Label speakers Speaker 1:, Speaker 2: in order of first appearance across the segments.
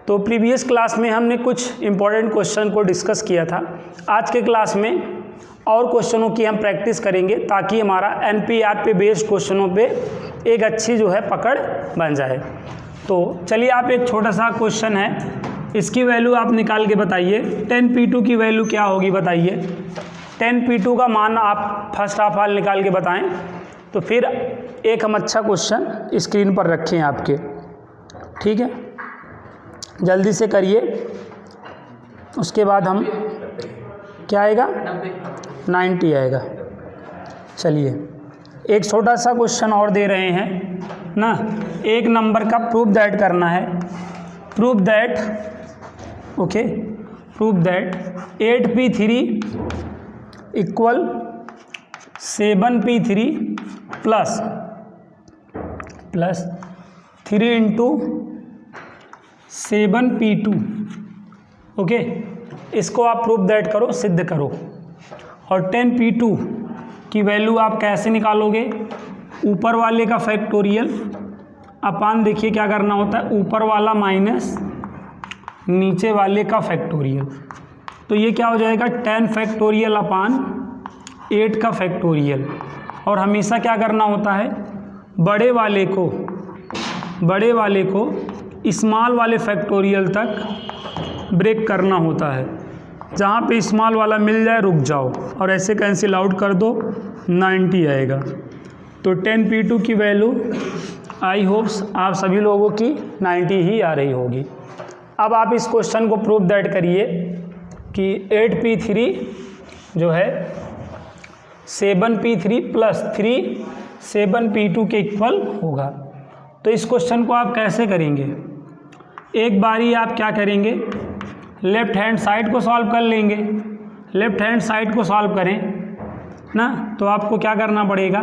Speaker 1: तो previous class में हमने कुछ इम्पोर्टेंट क्वेश्चन को डिस्कस किया था। आज के क्लास में और क्वेश्चनों की हम प्रैक्टिस करेंगे ताकि हमारा एनपीआर पे बेस्ड क्वेश्चनों पे एक अच्छी जो है पकड़ बन जाए। तो चलिए, आप एक छोटा सा क्वेश्चन है, इसकी वैल्यू आप निकाल के बताइए। 10p2 की वैल्यू क्या होगी बताइए। 10p2 का मान आप फर्स्ट ऑफ ऑल निकाल के बताएं, तो फिर एक हम अच्छा क्वेश्चन स्क्रीन पर रखें आपके, ठीक है। जल्दी से करिए, उसके बाद हम क्या आएगा 90 आएगा। चलिए, एक छोटा सा क्वेश्चन और दे रहे हैं ना, एक नंबर का प्रूफ दैट करना है। Proof that 8p3 equal 7p3 plus 3 into 7p2। Okay, इसको आप प्रूफ दैट करो, सिद्ध करो। और 10p2 की वैल्यू आप कैसे निकालोगे? ऊपर वाले का फैक्टोरियल अपान, देखिए क्या करना होता है, ऊपर वाला माइनस नीचे वाले का फैक्टोरियल। तो ये क्या हो जाएगा 10 फैक्टोरियल अपान 8 का फैक्टोरियल। और हमेशा क्या करना होता है, बड़े वाले को स्मॉल वाले फैक्टोरियल तक ब्रेक करना होता है। जहाँ पे स्मॉल वाला मिल जाए रुक जाओ और ऐसे कैंसिल आउट कर दो, 90 आएगा। तो 10p2 की वैल्यू आई होप्स आप सभी लोगों की 90 ही आ रही होगी। अब आप इस क्वेश्चन को प्रूफ दैट करिए कि 8p3 जो है 7p3 प्लस 3 7p2 के इक्वल होगा। तो इस क्वेश्चन को आप कैसे करेंगे? एक बारी आप क्या करेंगे, लेफ्ट हैंड साइड को सॉल्व कर लेंगे। लेफ्ट हैंड साइड को सॉल्व करें ना, तो आपको क्या करना पड़ेगा,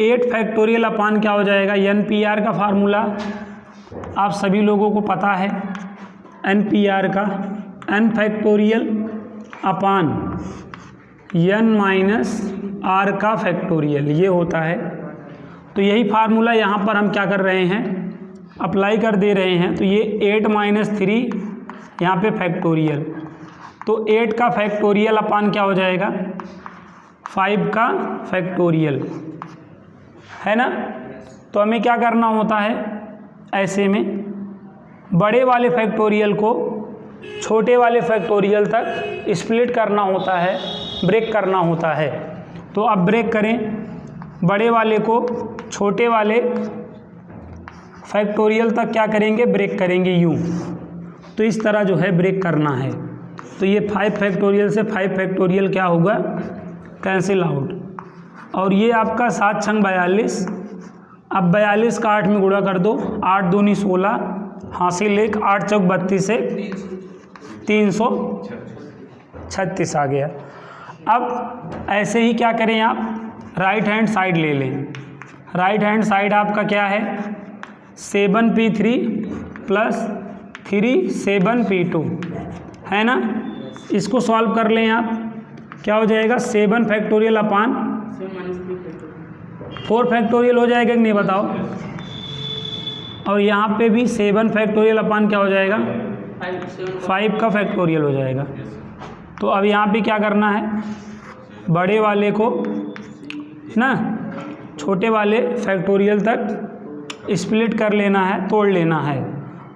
Speaker 1: 8 फैक्टोरियल अपान क्या हो जाएगा, एनपीआर का फार्मूला आप सभी लोगों को पता है, एनपीआर का n factorial upon n minus r का फैक्टोरियल, ये होता है। तो यही फार्मूला यहाँ पर हम क्या कर रहे हैं, अप्लाई कर दे रहे हैं। तो ये 8 माइनस 3 यहाँ पे फैक्टोरियल, तो 8 का फैक्टोरियल अपान क्या हो जाएगा 5 का फैक्टोरियल, है ना। तो हमें क्या करना होता है, ऐसे में बड़े वाले फैक्टोरियल को छोटे वाले फैक्टोरियल तक स्प्लिट करना होता है, ब्रेक करना होता है। तो अब ब्रेक करें, बड़े वाले को छोटे वाले फैक्टोरियल तक क्या करेंगे, ब्रेक करेंगे यूँ। तो इस तरह जो है ब्रेक करना है। तो ये 5 फैक्टोरियल से 5 फैक्टोरियल क्या होगा, कैंसिल आउट। और ये आपका 7 छंग 42। अब 42 का 8 में गुणा कर दो, 8 दूनी 16, हासिल 1, 8 चौक 32 से 336 आ गया। अब ऐसे ही क्या करें, आप राइट हैंड साइड ले लें। राइट हैंड साइड आपका क्या है, 7p3 प्लस 3 7p2 है ना। इसको सॉल्व कर लें आप, क्या हो जाएगा 7 फैक्टोरियल अपान 4 फैक्टोरियल हो जाएगा कि नहीं बताओ। और यहाँ पे भी 7 फैक्टोरियल अपान क्या हो जाएगा 5 का फैक्टोरियल हो जाएगा। तो अब यहाँ पे क्या करना है, बड़े वाले को ना छोटे वाले फैक्टोरियल तक स्प्लिट कर लेना है, तोड़ लेना है।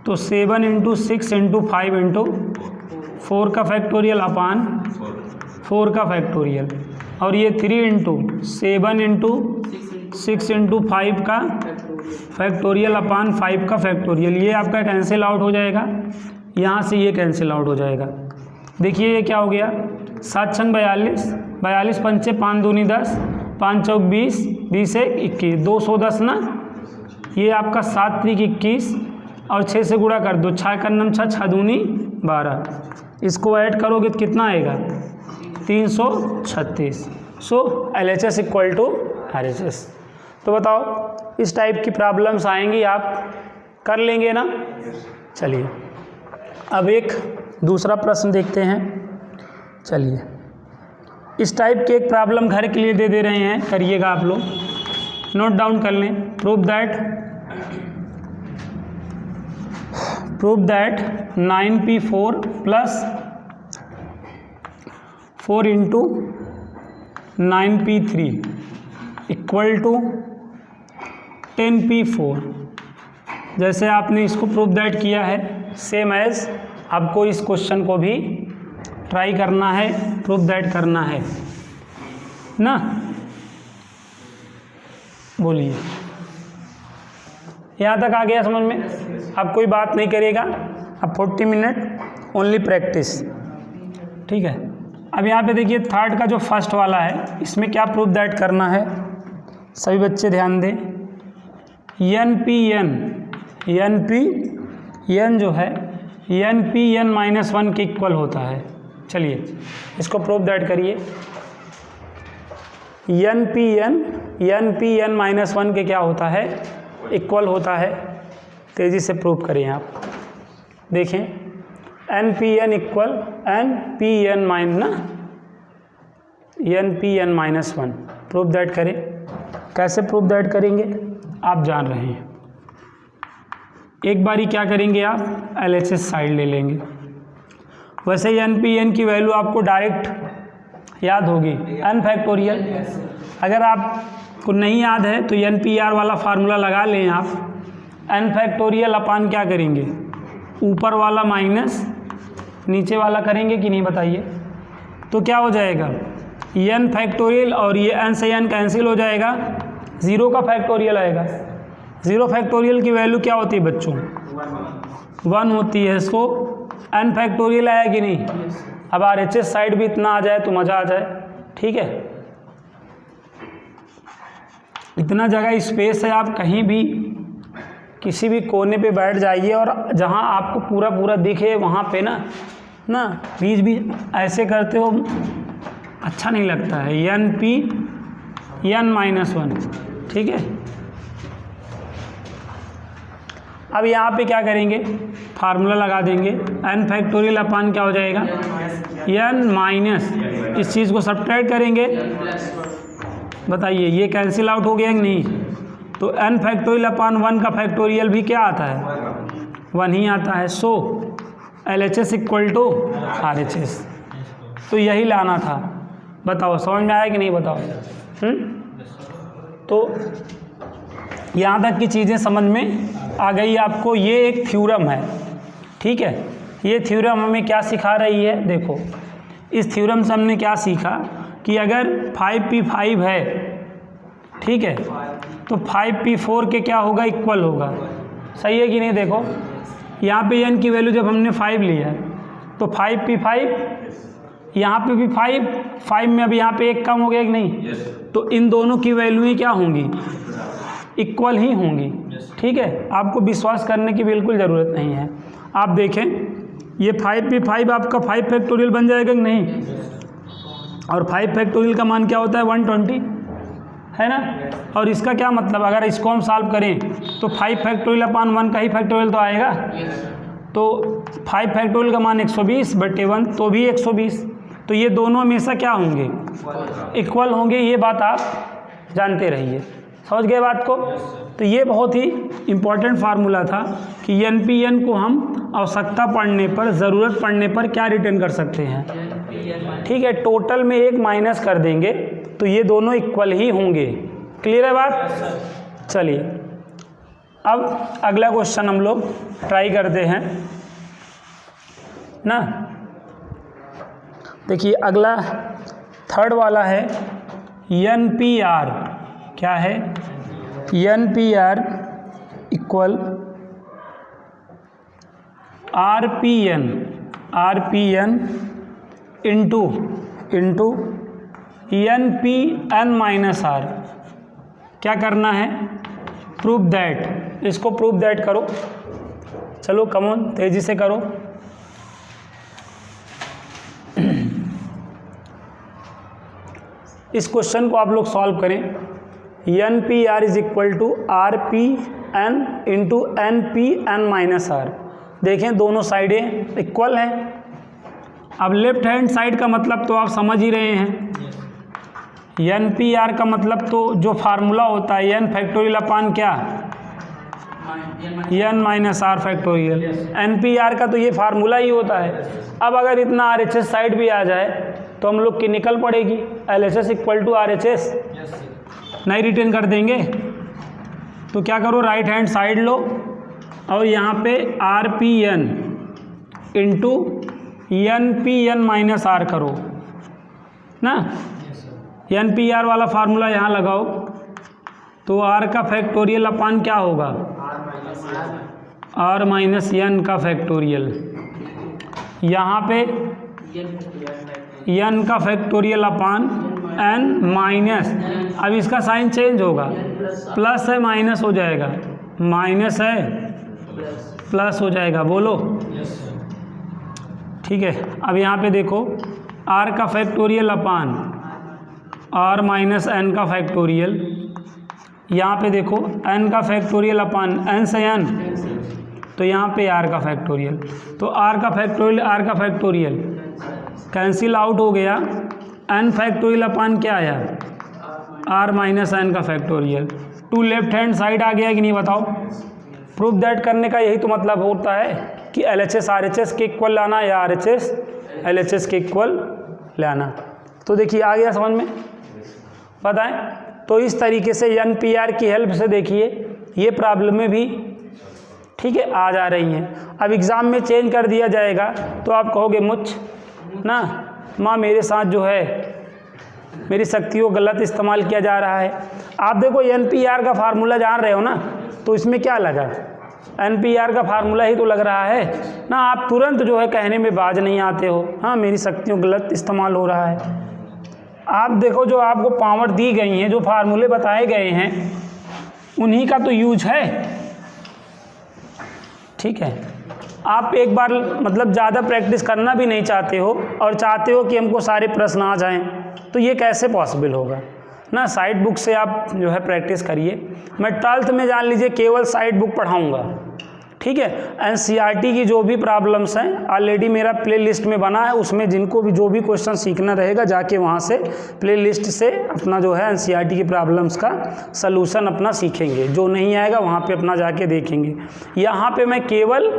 Speaker 1: तो 7 इंटू 6 इंटू 5 इंटू 4 का फैक्टोरियल अपान 4 का फैक्टोरियल। और ये 3 इंटू 7 इंटू 6 इंटू 5 का फैक्टोरियल अपान 5 का फैक्टोरियल। ये आपका कैंसिल आउट हो जाएगा, यहाँ से ये कैंसिल आउट हो जाएगा। देखिए ये क्या हो गया, 7 छंग 42, 42 पंचे 5 दूनी 10, 5 चौक 20, 20 1 21, 210 ना। ये आपका 7 त्रिक 21 और 6 से गुणा कर दो, 6 का 9 6 दूनी 12। इसको ऐड करोगे तो कितना आएगा 336। सो LHS इक्वल टू RHS। तो बताओ, इस टाइप की प्रॉब्लम्स आएंगी, आप कर लेंगे ना। चलिए, अब एक दूसरा प्रश्न देखते हैं। चलिए, इस टाइप के एक प्रॉब्लम घर के लिए दे रहे हैं, करिएगा आप लोग, नोट डाउन कर लें। Prove that prove that 9p4 plus 4 into 9p3 equal to 10p4। जैसे आपने इसको प्रूव दैट किया है, सेम एज आपको इस क्वेश्चन को भी ट्राई करना है, प्रूव दैट करना है ना। बोलिए, यहाँ तक आ गया समझ में? अब कोई बात नहीं करेगा, अब 40 मिनट ओनली प्रैक्टिस, ठीक है। अब यहाँ पे देखिए थर्ड का जो फर्स्ट वाला है, इसमें क्या प्रूव दैट करना है, सभी बच्चे ध्यान दें। एन जो है n के इक्वल होता है। चलिए इसको प्रूव दैट करिए। n -1 के क्या होता है, इक्वल होता है। तेज़ी से प्रूव करें आप, देखें npn equal npn -1 prove that करें। कैसे प्रूव दैट करेंगे आप जान रहे हैं। एक बारी क्या करेंगे आप, LHS साइड ले लेंगे। वैसे npn की वैल्यू आपको डायरेक्ट याद होगी, n फैक्टोरियल। अगर आपको नहीं याद है तो NPR वाला फार्मूला लगा लें आप। n फैक्टोरियल अपान क्या करेंगे, ऊपर वाला माइनस नीचे वाला करेंगे कि नहीं बताइए। तो क्या हो जाएगा, n फैक्टोरियल और ये n से n कैंसिल हो जाएगा, 0 का फैक्टोरियल आएगा। 0 फैक्टोरियल की वैल्यू क्या होती है बच्चों, 1 होती है। सो n फैक्टोरियल आया कि नहीं। अब RHS साइड भी इतना आ जाए तो मज़ा आ जाए, ठीक है। इतना जगह स्पेस है, आप कहीं भी किसी भी कोने पे बैठ जाइए और जहाँ आपको पूरा पूरा दिखे वहाँ पे ना बीच बीच ऐसे करते हो, अच्छा नहीं लगता है। n -1, ठीक है। अब यहाँ पे क्या करेंगे, फार्मूला लगा देंगे। n फैक्टोरियल अपान क्या हो जाएगा, n माइनस, इस चीज़ को सब्ट्रैक्ट करेंगे। बताइए ये कैंसिल आउट हो गया कि नहीं। तो n फैक्टोरियल अपान 1 का फैक्टोरियल भी क्या आता है, 1 ही आता है। सो LHS इक्वल टू RHS। तो यही लाना था। बताओ समझ में आया कि नहीं, बताओ। तो यहाँ तक की चीज़ें समझ में आ गई आपको। ये एक थ्योरम है, ठीक है। ये थ्योरम हमें क्या सिखा रही है, देखो इस थ्योरम से हमने क्या सीखा कि अगर 5p5 है, ठीक है, तो 5p4 के क्या होगा, इक्वल होगा। सही है कि नहीं। देखो यहाँ पे n की वैल्यू जब हमने 5 लिया है तो 5p5, यहाँ पे भी 5 में अब यहाँ पे 1 कम हो गया कि नहीं। तो इन दोनों की वैल्यूएँ क्या होंगी, इक्वल ही होंगी, ठीक है। आपको विश्वास करने की बिल्कुल ज़रूरत नहीं है। आप देखें ये 5p5 आपका 5 फैक्टोरियल बन जाएगा कि नहीं। और 5 फैक्टोरियल का मान क्या होता है, 120 है ना। और इसका क्या मतलब, अगर इसको हम सॉल्व करें तो 5 फैक्टोरियल अपान 1 का ही फैक्टोरियल तो आएगा। तो 5 फैक्टोरियल का मान 120/1 तो भी 120। तो ये दोनों हमेशा क्या होंगे, इक्वल होंगे। ये बात आप जानते रहिए, समझ गए बात को। तो ये बहुत ही इम्पोर्टेंट फार्मूला था कि NPN को हम आवश्यकता पड़ने पर, ज़रूरत पड़ने पर क्या रिटर्न कर सकते हैं, ठीक है। टोटल में 1 माइनस कर देंगे तो ये दोनों इक्वल ही होंगे। क्लियर है बात। चलिए अब अगला क्वेश्चन हम लोग ट्राई करते हैं ना। देखिए अगला थर्ड वाला है NPR। क्या है, NPR equal RPN into NPN-R। क्या करना है, प्रूव दैट। इसको प्रूव दैट करो। चलो कमॉन तेज़ी से करो। इस क्वेश्चन को आप लोग सॉल्व करें। NPR is equal to RPN into NPN-R। देखें दोनों साइडें इक्वल हैं। अब लेफ्ट हैंड साइड का मतलब तो आप समझ ही रहे हैं। NPR का मतलब तो जो फार्मूला होता है n फैक्टोरियल अपान क्या, n minus r factorial. NPR का तो ये फार्मूला ही होता है। अब अगर इतना RHS साइड भी आ जाए तो हम लोग की निकल पड़ेगी, LHS इक्वल टू RHS, नहीं रिटेन कर देंगे। तो क्या करो, राइट हैंड साइड लो और यहाँ पे RPN into NPN minus r करो ना। NPR वाला फार्मूला यहाँ लगाओ तो R का फैक्टोरियल अपान क्या होगा, R माइनस N का फैक्टोरियल। यहाँ पे N का फैक्टोरियल अपान N माइनस, अब इसका साइन चेंज होगा, प्लस है माइनस हो जाएगा, माइनस है प्लस हो जाएगा, बोलो ठीक है। अब यहाँ पे देखो R का फैक्टोरियल अपान R माइनस N का फैक्टोरियल, यहाँ पे देखो n का फैक्टोरियल अपान n से n, तो यहाँ पे r का फैक्टोरियल, तो r का फैक्टोरियल कैंसिल आउट हो गया, n फैक्टोरियल अपान क्या आया, r माइनस n का फैक्टोरियल। टू लेफ्ट हैंड साइड आ गया कि नहीं बताओ। प्रूफ दैट करने का यही तो मतलब होता है कि LHS RHS के इक्वल लाना या RHS LHS के इक्वल लाना। तो देखिए आ गया समझ में, बताएं। तो इस तरीके से NPR की हेल्प से देखिए ये प्रॉब्लमें भी ठीक है आ जा रही हैं। अब एग्ज़ाम में चेंज कर दिया जाएगा तो आप कहोगे मुझ ना माँ मेरे साथ जो है मेरी शक्तियों गलत इस्तेमाल किया जा रहा है। आप देखो NPR का फार्मूला जान रहे हो ना, तो इसमें क्या लगा, NPR का फार्मूला ही तो लग रहा है ना। आप तुरंत जो है कहने में बाज नहीं आते हो, हाँ मेरी शक्तियों गलत इस्तेमाल हो रहा है। आप देखो जो आपको पावर दी गई हैं, जो फार्मूले बताए गए हैं, उन्हीं का तो यूज है, ठीक है। आप एक बार मतलब ज़्यादा प्रैक्टिस करना भी नहीं चाहते हो और चाहते हो कि हमको सारे प्रश्न आ जाएं, तो ये कैसे पॉसिबल होगा ना। साइड बुक से आप जो है प्रैक्टिस करिए। मैं 12th में जान लीजिए केवल साइड बुक पढ़ाऊँगा, ठीक है। NCERT की जो भी प्रॉब्लम्स हैं ऑलरेडी मेरा प्ले लिस्ट में बना है, उसमें जिनको भी जो भी क्वेश्चन सीखना रहेगा जाके वहाँ से प्ले लिस्ट से अपना जो है NCERT की प्रॉब्लम्स का सलूशन अपना सीखेंगे। जो नहीं आएगा वहाँ पे अपना जाके देखेंगे। यहाँ पे मैं केवल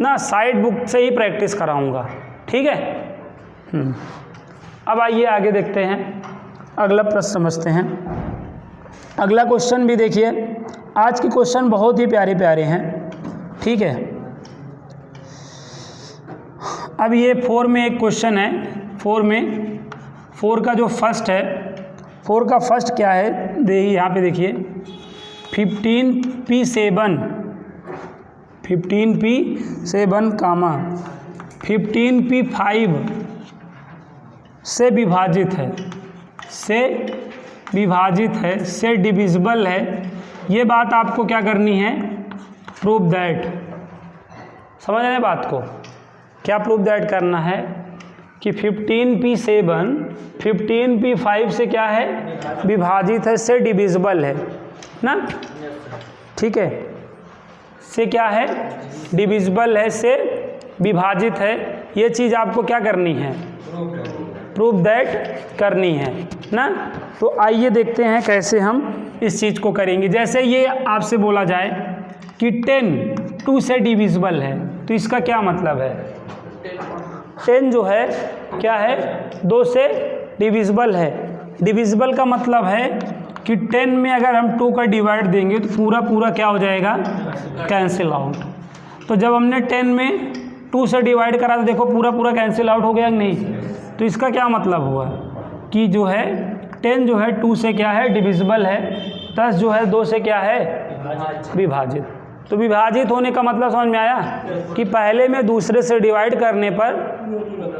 Speaker 1: ना साइड बुक से ही प्रैक्टिस कराऊँगा, ठीक है। अब आइए आगे देखते हैं, अगला प्रश्न समझते हैं। अगला क्वेश्चन भी देखिए, आज के क्वेश्चन बहुत ही प्यारे प्यारे हैं, ठीक है। अब ये 4 में एक क्वेश्चन है, 4 का जो फर्स्ट है, 4 का फर्स्ट क्या है देखिए, यहाँ पे देखिए 15p7 कामा 15p5 से विभाजित है, से डिविजिबल है। ये बात आपको क्या करनी है, प्रूव दैट। समझ रहे हैं बात को, क्या प्रूव दैट करना है कि 15p7 15p5 से क्या है, विभाजित है, से डिविजिबल है ना, ठीक है। से क्या है, डिविजिबल है, से विभाजित है। ये चीज़ आपको क्या करनी है, प्रूव दैट करनी है ना। तो आइए देखते हैं कैसे हम इस चीज़ को करेंगे। जैसे ये आपसे बोला जाए कि 10 2 से डिविजिबल है, तो इसका क्या मतलब है, 10 जो है क्या है, 2 से डिविजिबल है। डिविजिबल का मतलब है कि 10 में अगर हम 2 का डिवाइड देंगे तो पूरा क्या हो जाएगा, कैंसिल आउट। तो जब हमने 10 में 2 से डिवाइड करा तो देखो पूरा कैंसिल आउट हो गया कि नहीं। तो इसका क्या मतलब हुआ कि जो है 10 जो है 2 से क्या है, डिविजिबल है, 10 जो है 2 से क्या है, विभाजित। तो विभाजित होने का मतलब समझ में आया कि पहले में दूसरे से डिवाइड करने पर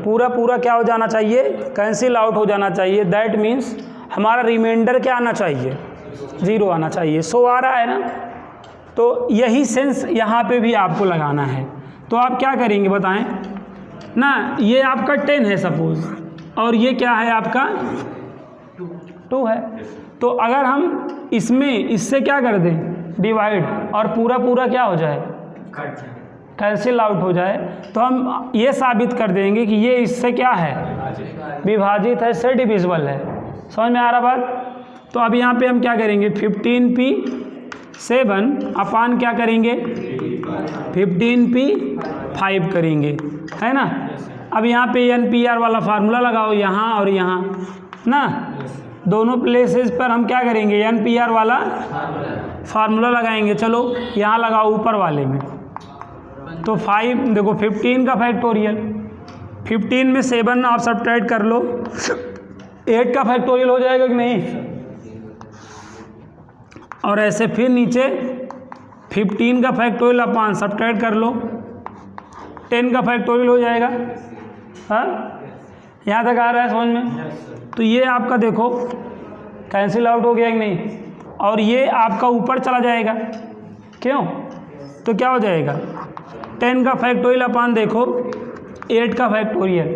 Speaker 1: पूरा क्या हो जाना चाहिए, कैंसिल आउट हो जाना चाहिए। दैट मीन्स हमारा रिमाइंडर क्या आना चाहिए, 0 आना चाहिए। सो आ रहा है ना। तो यही सेंस यहाँ पे भी आपको लगाना है। तो आप क्या करेंगे बताएं ना, ये आपका 10 है सपोज, और ये क्या है आपका 2 है। तो अगर हम इससे क्या कर दें, डिवाइड, और पूरा क्या हो जाए, कैंसिल आउट हो जाए, तो हम ये साबित कर देंगे कि ये इससे क्या है, विभाजित है, से डिविजिबल है। समझ में आ रहा बात। तो अब यहाँ पे हम क्या करेंगे, 7 अपान क्या करेंगे 15p5 करेंगे, है ना। अब यहाँ पे NPR वाला फार्मूला लगाओ यहाँ और यहाँ ना, दोनों प्लेसेस पर हम क्या करेंगे NPR वाला फार्मूला लगाएंगे। चलो यहाँ लगाओ ऊपर वाले में, तो 5 देखो 15 का फैक्टोरियल, 15 में 7 आप सब्ट्रैक्ट कर लो, 8 का फैक्टोरियल हो जाएगा कि नहीं। और ऐसे फिर नीचे 15 का फैक्टोरियल अपान सब्ट्रैक्ट कर लो, 10 का फैक्टोरियल हो जाएगा। हाँ, यहाँ तक आ रहा है समझ में। तो ये आपका देखो कैंसिल आउट हो गया कि नहीं, और ये आपका ऊपर चला जाएगा, क्यों, तो क्या हो जाएगा 10 का फैक्टोरियल अपान देखो 8 का फैक्टोरियल।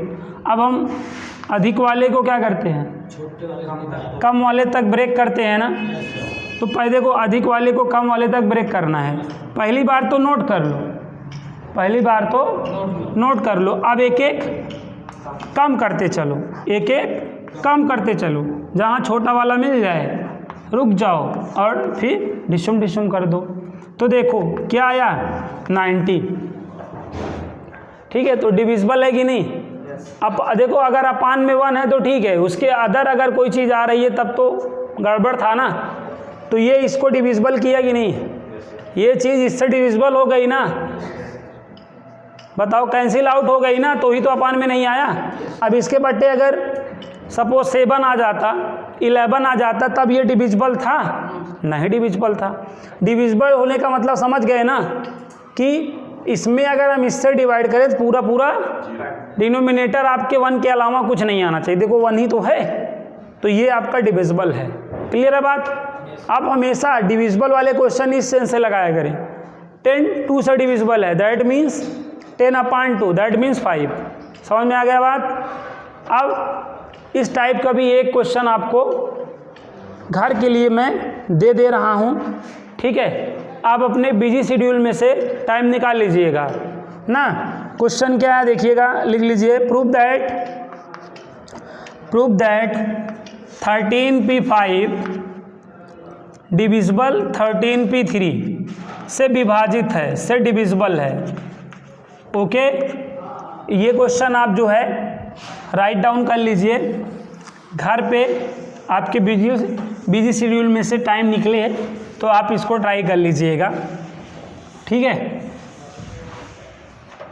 Speaker 1: अब हम अधिक वाले को क्या करते हैं, कम वाले तक ब्रेक करते हैं ना। तो पहले देखो अधिक वाले को कम वाले तक ब्रेक करना है, पहली बार तो नोट कर लो, पहली बार तो नोट कर लो। अब एक एक कम करते चलो, एक एक कम करते चलो, जहाँ छोटा वाला मिल जाए रुक जाओ और फिर डिशुम डिशुम कर दो। तो देखो क्या आया 90, ठीक है। तो डिविजिबल है कि नहीं। अब देखो अगर अपान में 1 है तो ठीक है, उसके अदर अगर कोई चीज़ आ रही है तब तो गड़बड़ था ना। तो ये इसको डिविजिबल किया कि नहीं, ये चीज़ इससे डिविजिबल हो गई ना, बताओ कैंसिल आउट हो गई ना, तो ही तो अपान में नहीं आया। अब इसके बट्टे अगर सपोज 7 आ जाता, 11 आ जाता, तब ये डिविजिबल था, नहीं डिविजिबल था। डिविजिबल होने का मतलब समझ गए ना, कि इसमें अगर हम इससे डिवाइड करें तो पूरा पूरा डिनोमिनेटर आपके 1 के अलावा कुछ नहीं आना चाहिए। देखो 1 ही तो है, तो ये आपका डिविजिबल है। क्लियर है बात। आप हमेशा डिविजिबल वाले क्वेश्चन इस सेंस से लगाया करें, 10 2 से डिविजिबल है, that means 10 upon 2, that means 5। समझ में आ गया बात। अब इस टाइप का भी एक क्वेश्चन आपको घर के लिए मैं दे रहा हूँ, ठीक है। आप अपने बिजी शेड्यूल में से टाइम निकाल लीजिएगा ना। क्वेश्चन क्या है देखिएगा, लिख लीजिए, prove that 13p5 divisible 13p3 से विभाजित है, से डिविजिबल है। ओके, ये क्वेश्चन आप जो है राइट डाउन कर लीजिए घर पे, आपके बिजी शेड्यूल में से टाइम निकले तो आप इसको ट्राई कर लीजिएगा, ठीक है।